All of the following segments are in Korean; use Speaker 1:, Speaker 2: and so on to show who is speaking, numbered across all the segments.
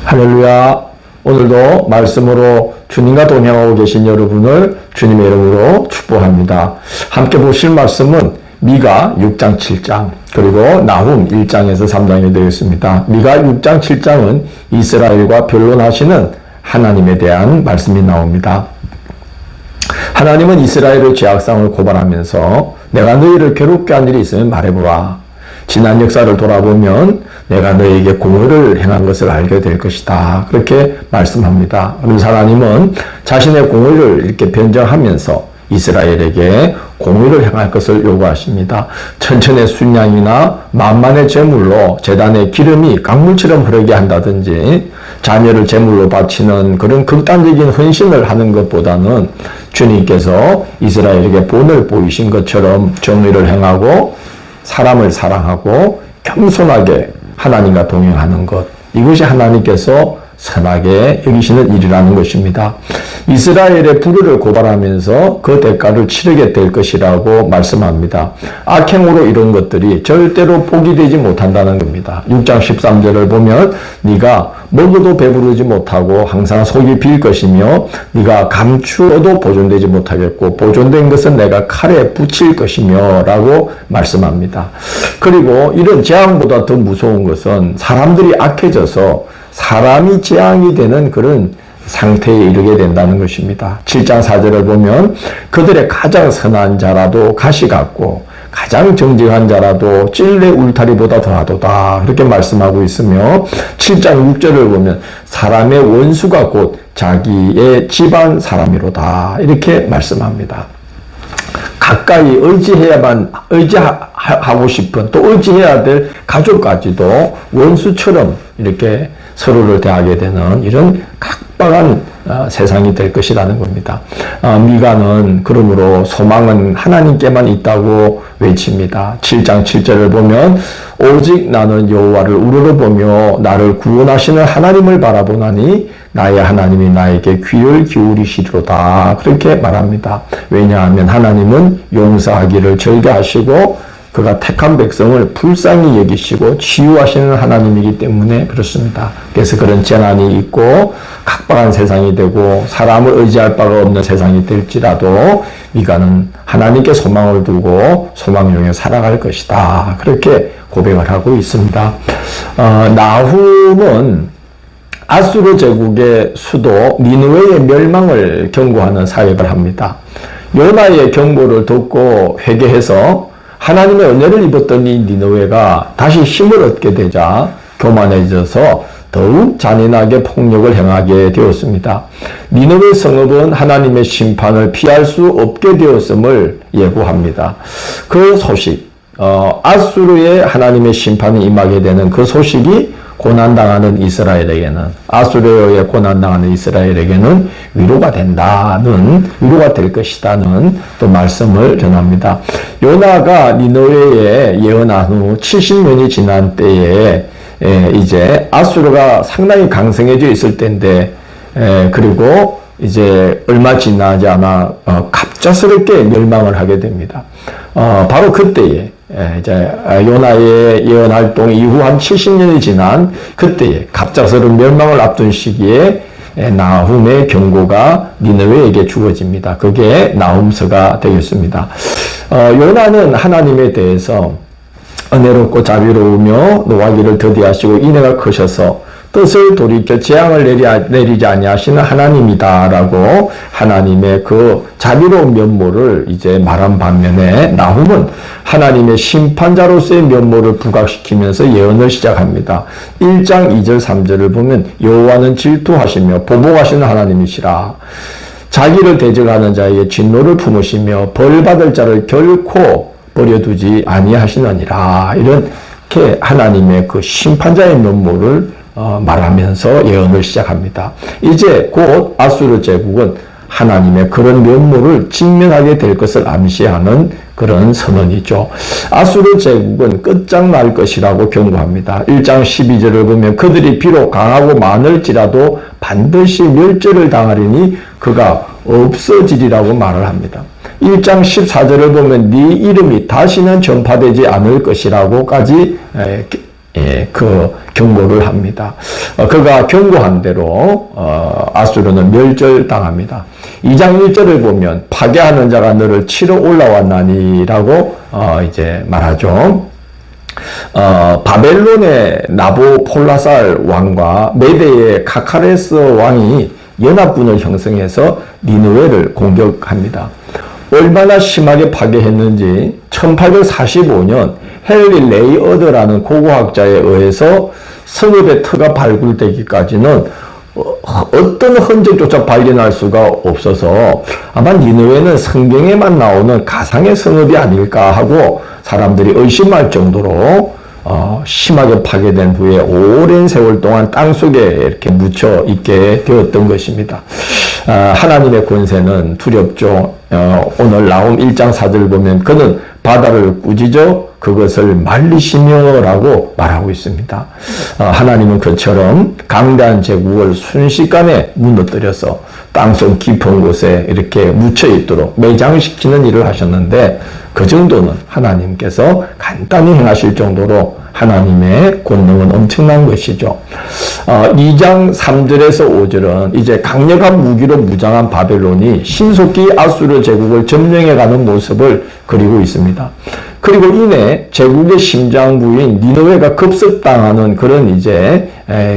Speaker 1: 할렐루야. 오늘도 말씀으로 주님과 동행하고 계신 여러분을 주님의 이름으로 축복합니다. 함께 보실 말씀은 미가 6장 7장 그리고 나훔 1장에서 3장이 되겠습니다. 미가 6장 7장은 이스라엘과 변론하시는 하나님에 대한 말씀이 나옵니다. 하나님은 이스라엘의 죄악상을 고발하면서 내가 너희를 괴롭게 한 일이 있으면 말해보라. 지난 역사를 돌아보면 내가 너에게 공의를 행한 것을 알게 될 것이다. 그렇게 말씀합니다. 그래서 하나님은 자신의 공의를 이렇게 변정하면서 이스라엘에게 공의를 행할 것을 요구하십니다. 천천의 순양이나 만만의 제물로 제단의 기름이 강물처럼 흐르게 한다든지 자녀를 제물로 바치는 그런 극단적인 헌신을 하는 것보다는 주님께서 이스라엘에게 본을 보이신 것처럼 정의를 행하고 사람을 사랑하고 겸손하게 하나님과 동행하는 것, 이것이 하나님께서 선하게 여기시는 일이라는 것입니다. 이스라엘의 불의를 고발하면서 그 대가를 치르게 될 것이라고 말씀합니다. 악행으로 이런 것들이 절대로 포기되지 못한다는 겁니다. 6장 13절을 보면 네가 먹어도 배부르지 못하고 항상 속이 빌 것이며 네가 감추어도 보존되지 못하겠고 보존된 것은 내가 칼에 붙일 것이며 라고 말씀합니다. 그리고 이런 재앙보다 더 무서운 것은 사람들이 악해져서 사람이 재앙이 되는 그런 상태에 이르게 된다는 것입니다. 7장 4절을 보면 그들의 가장 선한 자라도 가시 같고 가장 정직한 자라도 찔레 울타리보다 더하도다. 그렇게 말씀하고 있으며 7장 6절을 보면 사람의 원수가 곧 자기의 집안 사람이로다. 이렇게 말씀합니다. 가까이 의지하고 싶은 또 의지해야 될 가족까지도 원수처럼 이렇게 서로를 대하게 되는 이런 각박한 세상이 될 것이라는 겁니다. 미가는 그러므로 소망은 하나님께만 있다고 외칩니다. 7장 7절을 보면 오직 나는 여호와를 우러러보며 나를 구원하시는 하나님을 바라보나니 나의 하나님이 나에게 귀를 기울이시리로다. 그렇게 말합니다. 왜냐하면 하나님은 용서하기를 절개하시고 그가 택한 백성을 불쌍히 여기시고 치유하시는 하나님이기 때문에 그렇습니다. 그래서 그런 재난이 있고 각박한 세상이 되고 사람을 의지할 바가 없는 세상이 될지라도 미가는 하나님께 소망을 두고 소망 중에 살아갈 것이다. 그렇게 고백을 하고 있습니다. 나훔은 아수르 제국의 수도 니느웨의 멸망을 경고하는 사역을 합니다. 요나의 경고를 듣고 회개해서 하나님의 은혜를 입었던 이 니느웨가 다시 힘을 얻게 되자 교만해져서 더욱 잔인하게 폭력을 행하게 되었습니다. 니느웨 성읍은 하나님의 심판을 피할 수 없게 되었음을 예고합니다. 그 소식, 아수르의 하나님의 심판이 임하게 되는 그 소식이 고난당하는 이스라엘에게는, 아수르에 고난당하는 이스라엘에게는 위로가 될 것이다는 또 말씀을 전합니다. 요나가 니느웨에 예언한 후 70년이 지난 때에 이제 아수르가 상당히 강성해져 있을 때인데, 그리고 이제 얼마 지나지 않아 갑작스럽게 멸망을 하게 됩니다. 바로 그때에 이제 요나의 예언 활동 이후 한 70년이 지난 그때에 갑작스러운 멸망을 앞둔 시기에 나훔의 경고가 니느웨에게 주어집니다. 그게 나훔서가 되겠습니다. 요나는 하나님에 대해서 은혜롭고 자비로우며 노하기를 더디하시고 인애가 크셔서 뜻을 돌이켜 재앙을 내리지 아니하시는 하나님이다라고 하나님의 그 자비로운 면모를 이제 말한 반면에 나훔은 하나님의 심판자로서의 면모를 부각시키면서 예언을 시작합니다. 1장 2절 3절을 보면 여호와는 질투하시며 보복하시는 하나님이시라. 자기를 대적하는 자에게 진노를 품으시며 벌받을 자를 결코 버려두지 아니하시느니라. 이렇게 하나님의 그 심판자의 면모를 말하면서 예언을 시작합니다. 이제 곧 아수르 제국은 하나님의 그런 면모를 직면하게 될 것을 암시하는 그런 선언이죠. 아수르 제국은 끝장날 것이라고 경고합니다. 1장 12절을 보면 그들이 비록 강하고 많을지라도 반드시 멸절을 당하리니 그가 없어지리라고 말을 합니다. 1장 14절을 보면 네 이름이 다시는 전파되지 않을 것이라고까지 그 경고를 합니다. 그가 경고한 대로 아수르는 멸절당합니다. 2장 1절을 보면 파괴하는 자가 너를 치러 올라왔나니라고 이제 말하죠. 바벨론의 나보폴라살 왕과 메대의 카카레스 왕이 연합군을 형성해서 니느웨를 공격합니다. 얼마나 심하게 파괴했는지 1845년 헨리 레이어드라는 고고학자에 의해서 성읍의 터가 발굴되기까지는 어떤 흔적조차 발견할 수가 없어서 아마 니느웨는 성경에만 나오는 가상의 성읍이 아닐까 하고 사람들이 의심할 정도로 심하게 파괴된 후에 오랜 세월 동안 땅속에 이렇게 묻혀 있게 되었던 것입니다. 하나님의 권세는 두렵죠. 오늘 나옴 1장 4절 보면 그는 바다를 꾸짖어 그것을 말리시며 라고 말하고 있습니다. 하나님은 그처럼 강대한 제국을 순식간에 무너뜨려서 땅속 깊은 곳에 이렇게 묻혀 있도록 매장시키는 일을 하셨는데 그 정도는 하나님께서 간단히 행하실 정도로 하나님의 권능은 엄청난 것이죠. 2장 3절에서 5절은 이제 강력한 무기로 무장한 바벨론이 신속히 아수르 제국을 점령해가는 모습을 그리고 있습니다. 그리고 이내 제국의 심장부인 니느웨가 급습당하는 그런 이제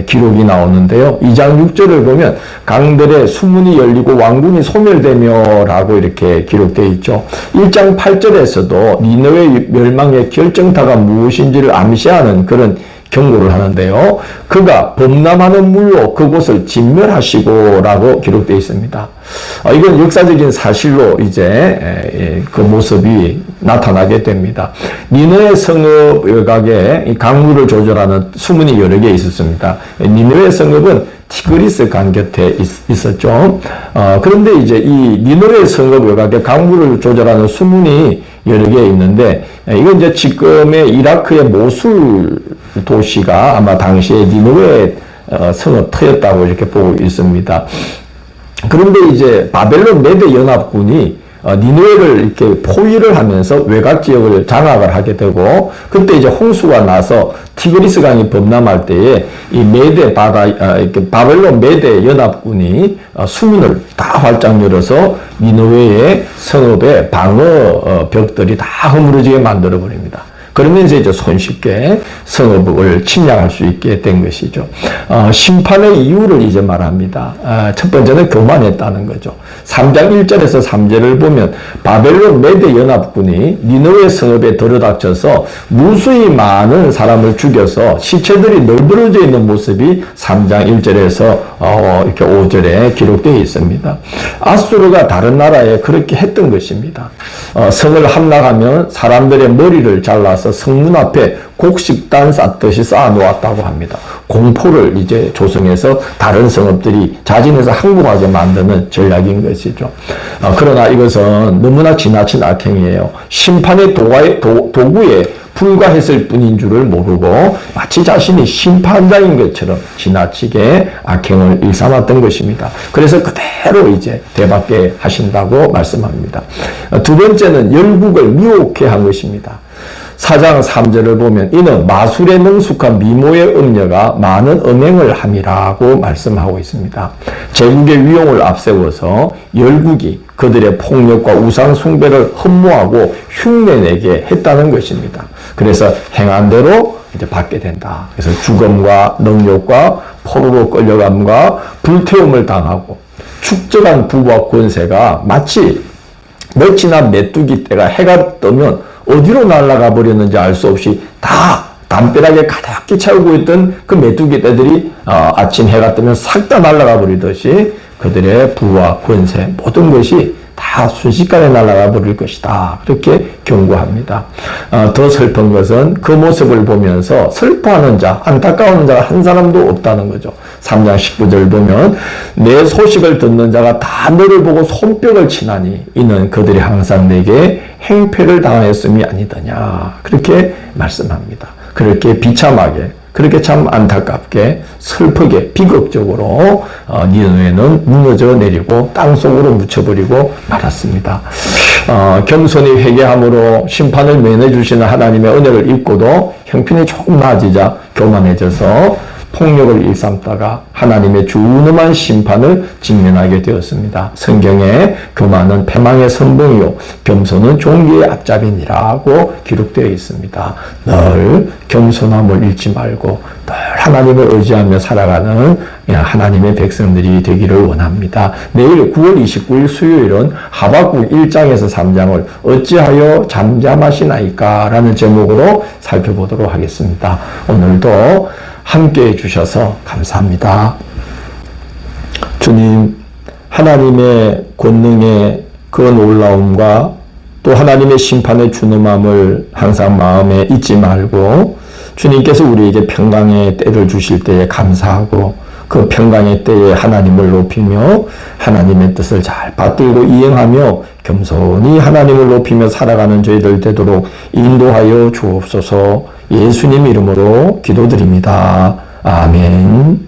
Speaker 1: 기록이 나오는데요. 2장 6절을 보면 강들의 수문이 열리고 왕궁이 소멸되며 라고 이렇게 기록되어 있죠. 1장 8절에서도 니느웨 멸망의 결정타가 무엇인지를 암시하는 그런 경고를 하는데요. 그가 범람하는 물로 그곳을 진멸하시고 라고 기록되어 있습니다. 이건 역사적인 사실로 이제 그 모습이 나타나게 됩니다. 니느웨 성읍 외곽에 강물을 조절하는 수문이 여러 개 있었습니다. 니느웨 성읍은 티그리스 강 곁에 있었죠. 그런데 이제 이 니느웨 성읍 외곽에 강물을 조절하는 수문이 여러 개 있는데 이건 이제 지금의 이라크의 모술 도시가 아마 당시에 니느웨 성읍 터였다고 이렇게 보고 있습니다. 그런데 이제 바벨론 메대 연합군이 니느웨를 이렇게 포위를 하면서 외곽 지역을 장악을 하게 되고 그때 이제 홍수가 나서 티그리스 강이 범람할 때에 이 메대 이렇게 바벨론 메대 연합군이 수문을 다 활짝 열어서 니느웨의 성읍의 방어 벽들이 다 허물어지게 만들어 버립니다. 그러면서 이제 손쉽게 성읍을 침략할 수 있게 된 것이죠. 심판의 이유를 이제 말합니다. 첫 번째는 교만했다는 거죠. 3장 1절에서 3절을 보면 바벨론 메대 연합군이 니느웨 성읍에 들어닥쳐서 무수히 많은 사람을 죽여서 시체들이 널브러져 있는 모습이 3장 1절에서 이렇게 5절에 기록되어 있습니다. 아수르가 다른 나라에 그렇게 했던 것입니다. 성을 함락하면 사람들의 머리를 잘라서 성문 앞에 곡식단 쌓듯이 쌓아놓았다고 합니다. 공포를 이제 조성해서 다른 성읍들이 자진해서 항복하게 만드는 전략인 것이죠. 그러나 이것은 너무나 지나친 악행이에요. 심판의 도구에 불과했을 뿐인 줄을 모르고 마치 자신이 심판자인 것처럼 지나치게 악행을 일삼았던 것입니다. 그래서 그대로 이제 되받게 하신다고 말씀합니다. 두 번째는 열국을 미혹해 한 것입니다. 4장 3절을 보면 이는 마술에 능숙한 미모의 음녀가 많은 음행을 함이라고 말씀하고 있습니다. 제국의 위용을 앞세워서 열국이 그들의 폭력과 우상 숭배를 흠모하고 흉내내게 했다는 것입니다. 그래서 행한 대로 이제 받게 된다. 그래서 죽음과 능욕과 포로로 끌려감과 불태움을 당하고 축적한 부와 권세가 마치 멸치나 메뚜기 떼가 해가 뜨면 어디로 날아가 버렸는지 알 수 없이 다 담벼락에 가득히 차오고 있던 그 메뚜기 떼들이 아침 해가 뜨면 싹 다 날아가 버리듯이 그들의 부와 권세 모든 것이 다 순식간에 날아가 버릴 것이다. 그렇게 경고합니다. 더 슬픈 것은 그 모습을 보면서 슬퍼하는 자, 안타까운 자가 한 사람도 없다는 거죠. 3장 19절 보면 내 소식을 듣는 자가 다 너를 보고 손뼉을 치나니 이는 그들이 항상 내게 행패를 당하였음이 아니더냐. 그렇게 말씀합니다. 그렇게 비참하게 그렇게 참 안타깝게 슬프게 비극적으로 니느웨는 무너져 내리고 땅속으로 묻혀버리고 말았습니다. 겸손히 회개함으로 심판을 면해주시는 하나님의 은혜를 잊고도 형편이 조금 나아지자 교만해져서 폭력을 일삼다가 하나님의 준엄한 심판을 직면하게 되었습니다. 성경에 교만은 패망의 선봉이요 겸손은 종기의 앞잡이니라고 기록되어 있습니다. 늘 겸손함을 잃지 말고 늘 하나님을 의지하며 살아가는 하나님의 백성들이 되기를 원합니다. 내일 9월 29일 수요일은 하박국 1장에서 3장을 어찌하여 잠잠하시나이까 라는 제목으로 살펴보도록 하겠습니다. 오늘도 함께 해주셔서 감사합니다. 주님, 하나님의 권능의 그 놀라움과 또 하나님의 심판의 준엄함을 항상 마음에 잊지 말고 주님께서 우리에게 평강의 때를 주실 때에 감사하고 그 평강의 때에 하나님을 높이며 하나님의 뜻을 잘 받들고 이행하며 겸손히 하나님을 높이며 살아가는 저희들 되도록 인도하여 주옵소서. 예수님 이름으로 기도드립니다. 아멘.